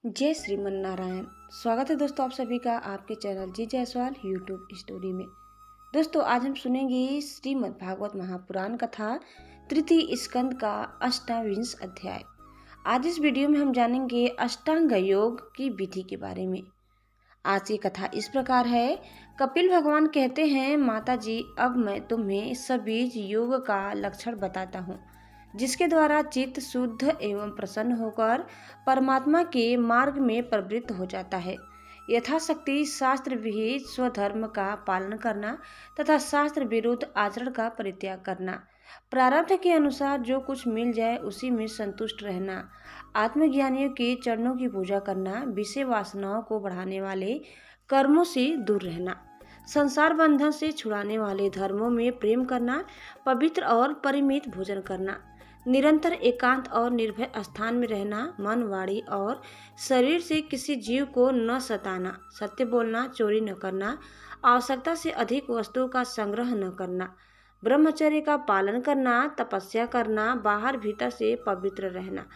जय श्रीमन नारायण। स्वागत है दोस्तों आप सभी का आपके चैनल जी जायसवाल यूट्यूब स्टोरी में। दोस्तों आज हम सुनेंगे श्रीमद् भागवत महापुराण कथा तृतीय स्कंद का अष्टाविंश अध्याय। आज इस वीडियो में हम जानेंगे अष्टांग योग की विधि के बारे में। आज की कथा इस प्रकार है। कपिल भगवान कहते हैं, माता जी अब मैं तुम्हें सबीज योग का लक्षण बताता हूँ, जिसके द्वारा चित्त शुद्ध एवं प्रसन्न होकर परमात्मा के मार्ग में प्रवृत्त हो जाता है। यथाशक्ति शास्त्र विहित स्वधर्म का पालन करना तथा शास्त्र विरुद्ध आचरण का परित्याग करना, प्रारब्ध के अनुसार जो कुछ मिल जाए उसी में संतुष्ट रहना, आत्मज्ञानियों के चरणों की पूजा करना, विषय वासनाओं को बढ़ाने वाले कर्मों से दूर रहना, संसार बंधन से छुड़ाने वाले धर्मों में प्रेम करना, पवित्र और परिमित भोजन करना, निरंतर एकांत और निर्भय स्थान में रहना, मन वाणी और शरीर से किसी जीव को न सताना, सत्य बोलना, चोरी न करना, आवश्यकता से अधिक वस्तुओं का संग्रह न करना, ब्रह्मचर्य का पालन करना, तपस्या करना, बाहर भीतर से पवित्र रहना,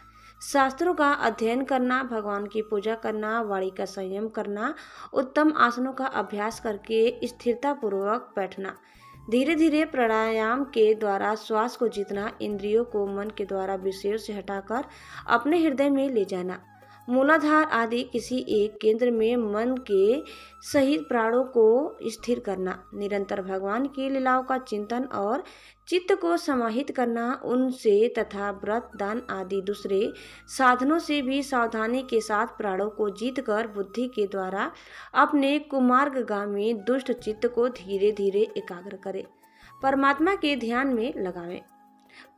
शास्त्रों का अध्ययन करना, भगवान की पूजा करना, वाणी का संयम करना, उत्तम आसनों का अभ्यास करके स्थिरता पूर्वक बैठना, धीरे धीरे प्राणायाम के द्वारा श्वास को जीतना, इंद्रियों को मन के द्वारा विषयों से हटाकर अपने हृदय में ले जाना, मूलाधार आदि किसी एक केंद्र में मन के सहित प्राणों को स्थिर करना, निरंतर भगवान की लीलाओं का चिंतन और चित्त को समाहित करना, उनसे तथा व्रत दान आदि दूसरे साधनों से भी सावधानी के साथ प्राणों को जीतकर बुद्धि के द्वारा अपने कुमार्गगामी दुष्ट चित्त को धीरे धीरे एकाग्र करे, परमात्मा के ध्यान में लगावें।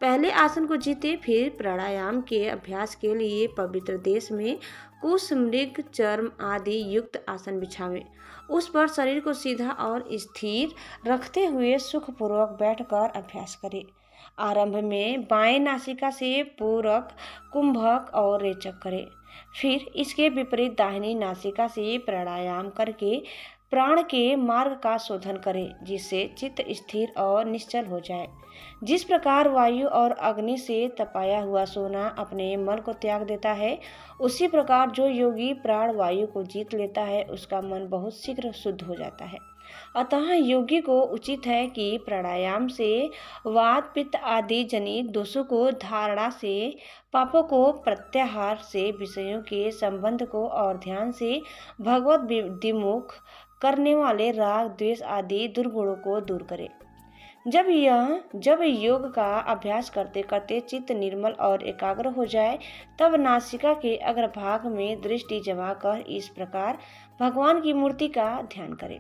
पहले आसन को जीते, फिर प्राणायाम के अभ्यास के लिए पवित्र देश में कुश, मृग, चर्म आदि युक्त आसन बिछावें। उस पर शरीर को सीधा और स्थिर रखते हुए सुखपूर्वक बैठकर अभ्यास करें। आरंभ में बाएं नासिका से पूरक, कुंभक और रेचक करें। फिर इसके विपरीत दाहिनी नासिका से प्राणायाम करके प्राण के मार्ग का शोधन करें, जिससे चित्त स्थिर और निश्चल हो जाए। जिस प्रकार वायु और अग्नि से तपाया हुआ सोना अपने मन को त्याग देता है, उसी प्रकार जो योगी प्राण वायु को जीत लेता है, उसका मन बहुत शीघ्र शुद्ध हो जाता है। अतः योगी को उचित है कि प्राणायाम से वात पित्त आदि जनित दोषों को, धारणा से पापों को, प्रत्याहार से विषयों के संबंध को और ध्यान से भगवत विमुख करने वाले राग द्वेष आदि दुर्गुणों को दूर करे। जब योग का अभ्यास करते करते चित्त निर्मल और एकाग्र हो जाए, तब नासिका के अग्रभाग में दृष्टि जमा कर इस प्रकार भगवान की मूर्ति का ध्यान करें।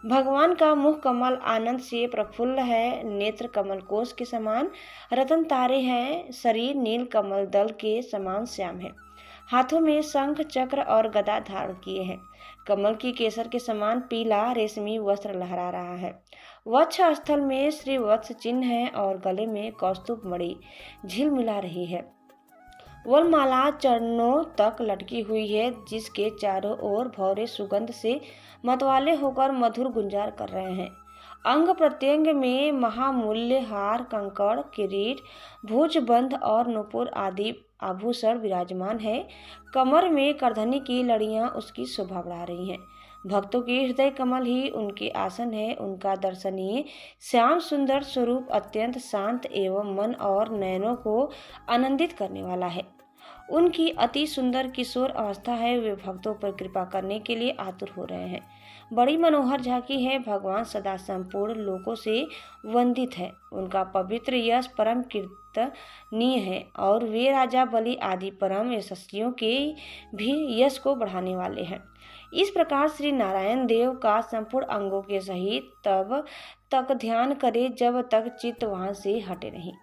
भगवान का मुख कमल आनंद से प्रफुल्ल है, नेत्र कमल कोश के समान रतन तारे हैं, शरीर नील कमल दल के समान श्याम है, हाथों में शंख चक्र और गदा धारण किए हैं, कमल की केसर के समान पीला रेशमी वस्त्र लहरा रहा है, वक्ष स्थल में श्री वत्स चिन्ह है और गले में कौस्तुभ मणि झिलमिला रही है। वरमाला चरणों तक लटकी हुई है, जिसके चारों ओर भौरे सुगंध से मतवाले होकर मधुर गुंजार कर रहे हैं। अंग प्रत्यंग में महामूल्य हार, कंकड़, किरीट, भुजबंध और नुपुर आदि आभूषण विराजमान है। कमर में करधनी की लड़ियां उसकी शोभा बढ़ा रही हैं। भक्तों के हृदय कमल ही उनके आसन है। उनका दर्शनीय श्याम सुंदर स्वरूप अत्यंत शांत एवं मन और नयनों को आनंदित करने वाला है। उनकी अति सुंदर किशोर अवस्था है। वे भक्तों पर कृपा करने के लिए आतुर हो रहे हैं। बड़ी मनोहर झांकी है। भगवान सदा संपूर्ण लोकों से वंदित है। उनका पवित्र यश परम कीर्तनीय है और वे राजा बलि आदि परम यशस्वियों के भी यश को बढ़ाने वाले हैं। इस प्रकार श्री नारायण देव का संपूर्ण अंगों के सहित तब तक ध्यान करे जब तक चित्त वहां से हटे नहीं।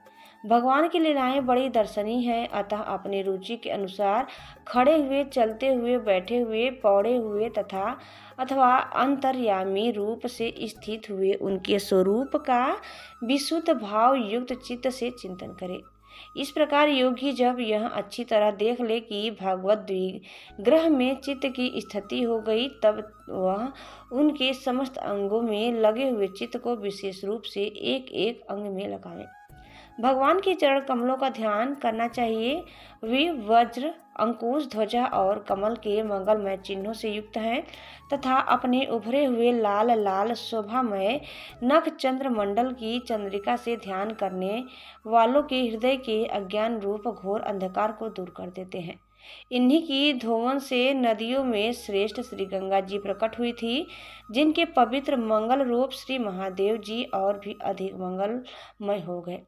भगवान की लीलाएं बड़ी दर्शनीय हैं, अतः अपनी रुचि के अनुसार खड़े हुए, चलते हुए, बैठे हुए, पौड़े हुए तथा अथवा अंतर्यामी रूप से स्थित हुए उनके स्वरूप का विशुद्ध भाव युक्त चित्त से चिंतन करे। इस प्रकार योगी जब यह अच्छी तरह देख ले कि भगवत ग्रह में चित्त की स्थिति हो गई, तब वह उनके समस्त अंगों में लगे हुए चित्त को विशेष रूप से एक एक अंग में लगावे। भगवान के चरण कमलों का ध्यान करना चाहिए। वे वज्र, अंकुश, ध्वजा और कमल के मंगलमय चिन्हों से युक्त हैं तथा अपने उभरे हुए लाल लाल शोभामय नख चंद्र मंडल की चंद्रिका से ध्यान करने वालों के हृदय के अज्ञान रूप घोर अंधकार को दूर कर देते हैं। इन्हीं की धोवन से नदियों में श्रेष्ठ श्री गंगा जी प्रकट हुई थी, जिनके पवित्र मंगल रूप श्री महादेव जी और भी अधिक मंगलमय हो गए।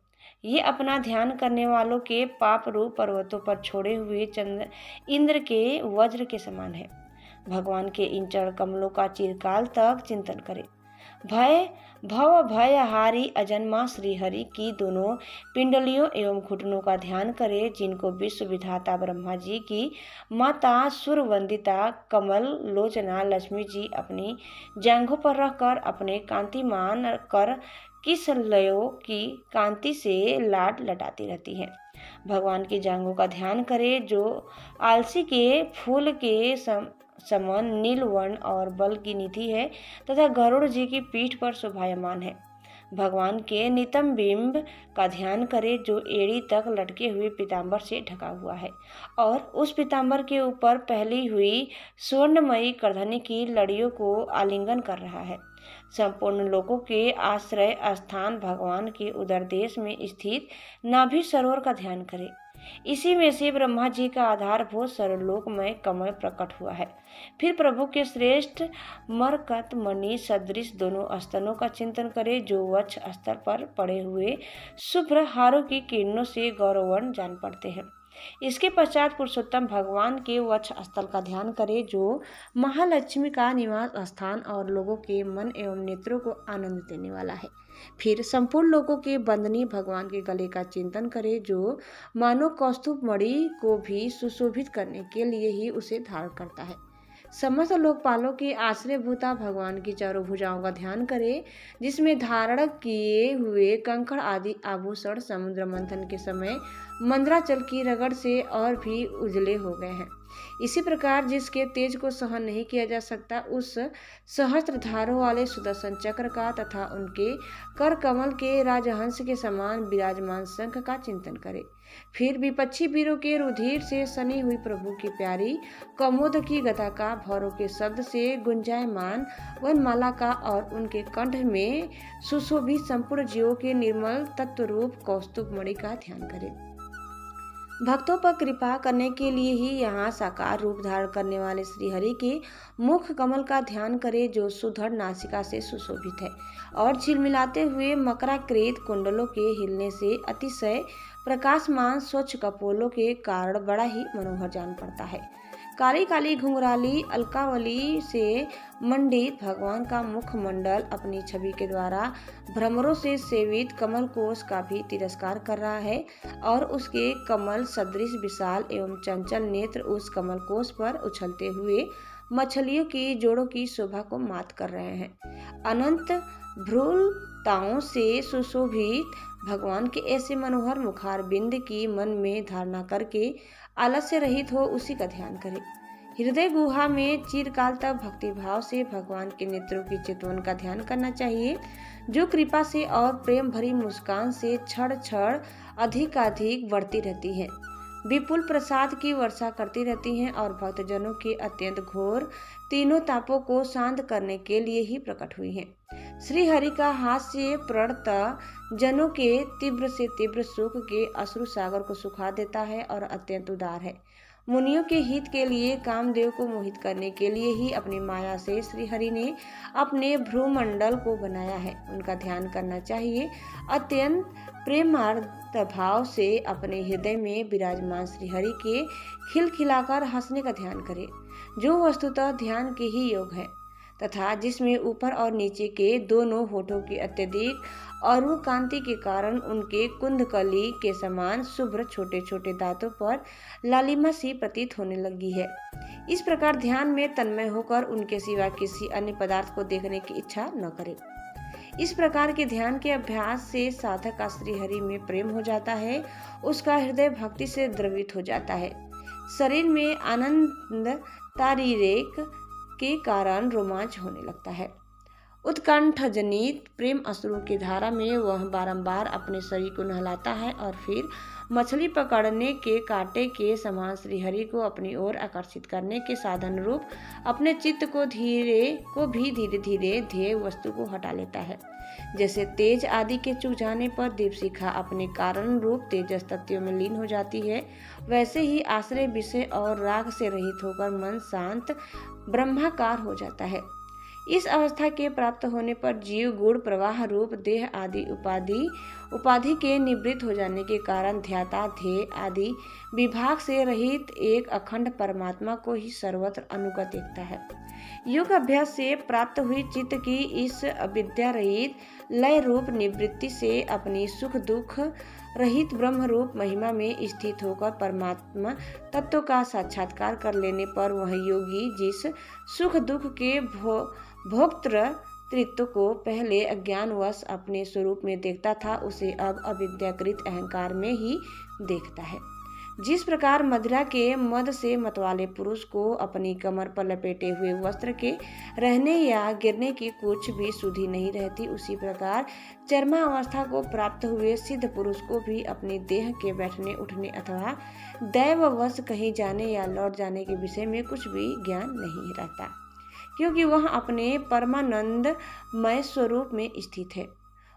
ये अपना ध्यान करने वालों के पाप रूप पर्वतों पर छोड़े हुए चंद्र इंद्र के वज्र के समान है। भगवान के इन चरण कमलों का चिरकाल तक चिंतन करें। भव भयहारी अजन्मा श्रीहरि की दोनों पिंडलियों एवं घुटनों का ध्यान करें, जिनको विश्व विधाता ब्रह्मा जी की माता सुरवंदिता कमल लोचना लक्ष्मी जी अपनी जांघों पर रखकर अपने कांतिमान कर किस लयों की कांति से लाड लटाती रहती हैं। भगवान की जांघों का ध्यान करें, जो आलसी के फूल के समान नील वर्ण और बल की निधि है तथा गरुड़ जी की पीठ पर शोभायमान है। भगवान के नितंब बिंब का ध्यान करें, जो एड़ी तक लटके हुए पीताम्बर से ढका हुआ है और उस पीताम्बर के ऊपर फैली हुई स्वर्णमयी करधनी की लड़ियों को आलिंगन कर रहा है। संपूर्ण लोकों के आश्रय स्थान भगवान के उदर देश में स्थित नाभि सरोवर का ध्यान करें। इसी में से ब्रह्मा जी का आधारभूत सर्वलोकमय कमल प्रकट हुआ है। फिर प्रभु के श्रेष्ठ मरकत मणि सदृश दोनों स्तनों का चिंतन करें, जो वक्ष स्तर पर पड़े हुए शुभ्र हारों की किरणों से गौरवर्ण जान पड़ते हैं। इसके पश्चात पुरुषोत्तम भगवान के वक्ष स्थल का ध्यान करें, जो महालक्ष्मी का निवास स्थान और लोगों के मन एवं नेत्रों को आनंद देने वाला है। फिर संपूर्ण लोगों के बंदनी भगवान के गले का चिंतन करें, जो मानो कौस्तुभ मणि को भी सुशोभित करने के लिए ही उसे धारण करता है। समस्त लोकपालों के आश्रय भूता भगवान की चारों भुजाओं का ध्यान करें, जिसमें धारण किए हुए कंकड़ आदि आभूषण समुद्र मंथन के समय मंद्राचल की रगड़ से और भी उजले हो गए हैं। इसी प्रकार जिसके तेज को सहन नहीं किया जा सकता, उस सहस्त्र धारों वाले सुदर्शन चक्र का तथा उनके कर कमल के राजहंस के समान विराजमान शंख का चिंतन करें। फिर विपक्षी वीरों के रुधिर से सनी हुई प्रभु की प्यारी कमोद की गदा का, भौरों के शब्द से गुंजायमान वनमाला का और उनके कंठ में सुशोभित संपूर्ण जीवों के निर्मल तत्व रूप कौस्तुभ मणि का ध्यान करें। भक्तों पर कृपा करने के लिए ही यहाँ साकार रूप धारण करने वाले श्रीहरि के मुख कमल का ध्यान करें, जो सुधड़ नासिका से सुशोभित है और झिलमिलाते हुए मकराकृत कुंडलों के हिलने से अतिशय प्रकाशमान स्वच्छ कपोलों के कारण बड़ा ही मनोहर जान पड़ता है। काली काली घुंघराली अलकावली से मंडित भगवान का मुखमंडल अपनी छवि के द्वारा भ्रमरों से सेवित कमल कोश का भी तिरस्कार कर रहा है और उसके कमल सदृश विशाल एवं चंचल नेत्र उस कमल कोश पर उछलते हुए मछलियों की जोड़ों की शोभा को मात कर रहे हैं। अनंत भ्रूलताओं से सुशोभित भगवान के ऐसे मनोहर मुखार बिंद की मन में धारणा करके आलस्य रहित हो उसी का ध्यान करें। हृदय गुहा में चिरकाल तक भक्ति भाव से भगवान के नेत्रों की चितवन का ध्यान करना चाहिए, जो कृपा से और प्रेम भरी मुस्कान से क्षण क्षण अधिकाधिक बढ़ती रहती है, विपुल प्रसाद की वर्षा करती रहती हैं और भक्तजनों के अत्यंत घोर तीनों तापों को शांत करने के लिए ही प्रकट हुई हैं। श्री हरि का हास्य प्रणत जनों के तीव्र से तीव्र सुख के अश्रु सागर को सुखा देता है और अत्यंत उदार है। मुनियों के हित के लिए कामदेव को मोहित करने के लिए ही अपनी माया से श्री हरि ने अपने भ्रूमंडल को बनाया है। उनका ध्यान करना चाहिए। अत्यंत प्रेमार्थ भाव से अपने हृदय में विराजमान श्री हरि के खिलखिलाकर हंसने का ध्यान करें, जो वस्तुतः ध्यान के ही योग है तथा जिसमें ऊपर और नीचे के दोनों होठों की अत्यधिक अरुण कांति के कारण उनके कुंदकली के समान शुभ्र छोटे छोटे दांतों पर लालिमा सी प्रतीत होने लगी है। इस प्रकार ध्यान में तन्मय होकर उनके सिवा किसी अन्य पदार्थ को देखने की इच्छा न करें। इस प्रकार के ध्यान के अभ्यास से साधक का श्री हरि में प्रेम हो जाता है, उसका हृदय भक्ति से द्रवित हो जाता है, शरीर में आनंद तारीरेक के कारण रोमांच होने लगता है। उत्कंठ जनित प्रेम अश्रुओं की धारा में वह बारंबार अपने शरीर को नहलाता है और फिर मछली पकड़ने के कांटे के समान श्रीहरि को अपनी ओर आकर्षित करने के साधन रूप अपने चित्त को भी धीरे धीरे ध्येय वस्तु को हटा लेता है। जैसे तेज आदि के चुक जाने पर दीपशिखा अपने कारण रूप तेजस तत्वों में लीन हो जाती है, वैसे ही आश्रय विषय और राग से रहित होकर मन शांत ब्रह्माकार हो जाता है। इस अवस्था के प्राप्त होने पर जीव गुण प्रवाह रूप देह आदि उपाधि के निवृत्त हो जाने के कारण ध्याता ध्येय आदि विभाग से रहित एक अखंड परमात्मा को ही सर्वत्र अनुगत देखता है। योग अभ्यास से प्राप्त हुई चित्त की इस अविद्या रहित लय रूप निवृत्ति से अपनी सुख दुख रहित ब्रह्म रूप महिमा में स्थित होकर परमात्मा तत्व का साक्षात्कार कर लेने पर वह योगी जिस सुख दुख के भोक्तृत्व को पहले अज्ञानवश अपने स्वरूप में देखता था, उसे अब अविद्याकृत अहंकार में ही देखता है। जिस प्रकार मदिरा के मद से मतवाले पुरुष को अपनी कमर पर लपेटे हुए वस्त्र के रहने या गिरने की कुछ भी सुधि नहीं रहती, उसी प्रकार चरमावस्था को प्राप्त हुए सिद्ध पुरुष को भी अपने देह के बैठने उठने अथवा दैववश कहीं जाने या लौट जाने के विषय में कुछ भी ज्ञान नहीं रहता, क्योंकि वह अपने परमानंदमय स्वरूप में स्थित है।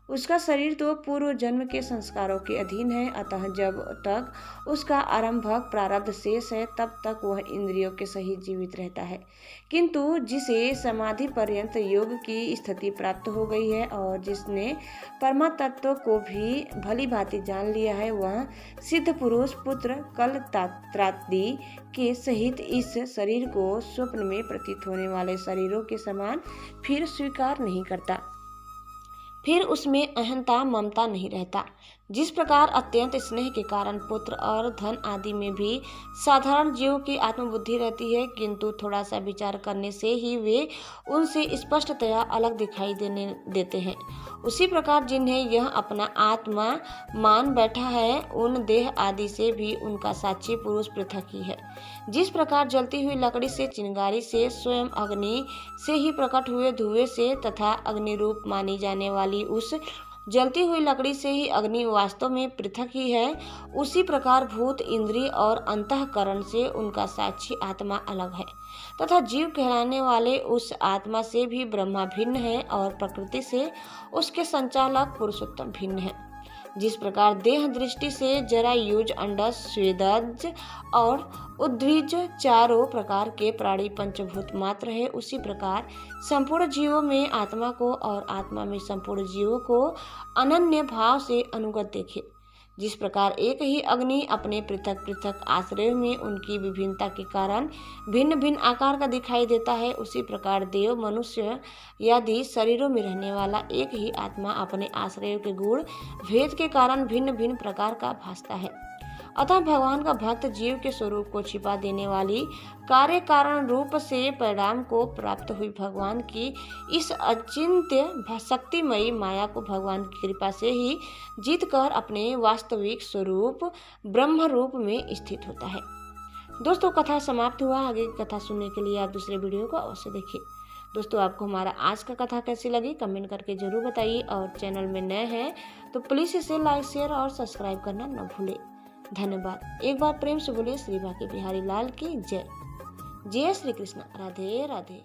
उसका शरीर तो पूर्व जन्म के संस्कारों के अधीन है, अतः जब तक उसका आरंभक प्रारब्ध शेष है तब तक वह इंद्रियों के सहित जीवित रहता है। किंतु जिसे समाधि पर्यंत योग की स्थिति प्राप्त हो गई है और जिसने परमात्म को भी भली भांति जान लिया है, वह सिद्ध पुरुष पुत्र कलत्रादि के सहित इस शरीर को स्वप्न में प्रतीत होने वाले शरीरों के समान फिर स्वीकार नहीं करता। फिर उसमें अहंता ममता नहीं रहता। जिस प्रकार अत्यंत स्नेह के कारण पुत्र और धन आदि में भी साधारण जीव की आत्मबुद्धि रहती है, किंतु थोड़ा सा विचार करने से ही वे उनसे स्पष्टतया अलग दिखाई देते हैं, उसी प्रकार जिन्हें यह अपना आत्मा मान बैठा है, उन देह आदि से भी उनका साक्षी पुरुष पृथक ही है। जिस प्रकार जलती हुई लकड़ी से, चिंगारी से, स्वयं अग्नि से ही प्रकट हुए धुएं से तथा अग्नि रूप मानी जाने वाली उस जलती हुई लकड़ी से ही अग्नि वास्तव में पृथक ही है, उसी प्रकार भूत इंद्रिय और अंतःकरण से उनका साक्षी आत्मा अलग है तथा जीव कहलाने वाले उस आत्मा से भी ब्रह्मा भिन्न है और प्रकृति से उसके संचालक पुरुषोत्तम भिन्न है। जिस प्रकार देह दृष्टि से जरायुज, अंडज, स्वेदज और उद्भिज चारों प्रकार के प्राणी पंचभूत मात्र है, उसी प्रकार संपूर्ण जीवों में आत्मा को और आत्मा में संपूर्ण जीवों को अनन्य भाव से अनुगत देखे। जिस प्रकार एक ही अग्नि अपने पृथक पृथक आश्रयों में उनकी विभिन्नता के कारण भिन्न भिन्न आकार का दिखाई देता है, उसी प्रकार देव, मनुष्य आदि शरीरों में रहने वाला एक ही आत्मा अपने आश्रयों के गुण भेद के कारण भिन्न भिन्न प्रकार का भासता है। अतः भगवान का भक्त जीव के स्वरूप को छिपा देने वाली कार्य कारण रूप से परिणाम को प्राप्त हुई भगवान की इस अचिंत्य शक्तिमयी माया को भगवान की कृपा से ही जीत कर अपने वास्तविक स्वरूप ब्रह्म रूप में स्थित होता है। दोस्तों, कथा समाप्त हुआ। आगे की कथा सुनने के लिए आप दूसरे वीडियो को अवश्य देखिए। दोस्तों, आपको हमारा आज का कथा कैसी लगी कमेंट करके जरूर बताइए, और चैनल में नए हैं तो प्लीज़ इसे लाइक, शेयर और सब्सक्राइब करना न भूलें। धन्यवाद। एक बार प्रेम से बोलिए श्री बांके बिहारी लाल की जय। जय श्री कृष्ण। राधे राधे।